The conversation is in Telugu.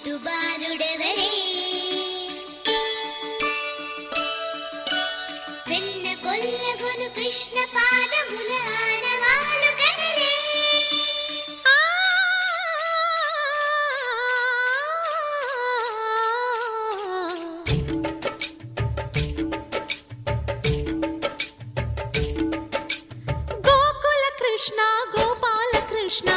ముద్దు బాలుడెవరే వెన్న కొల్లగొను కృష్ణ పాదముల ఆనవాలు కదరే గోకుల కృష్ణ గోపాల కృష్ణ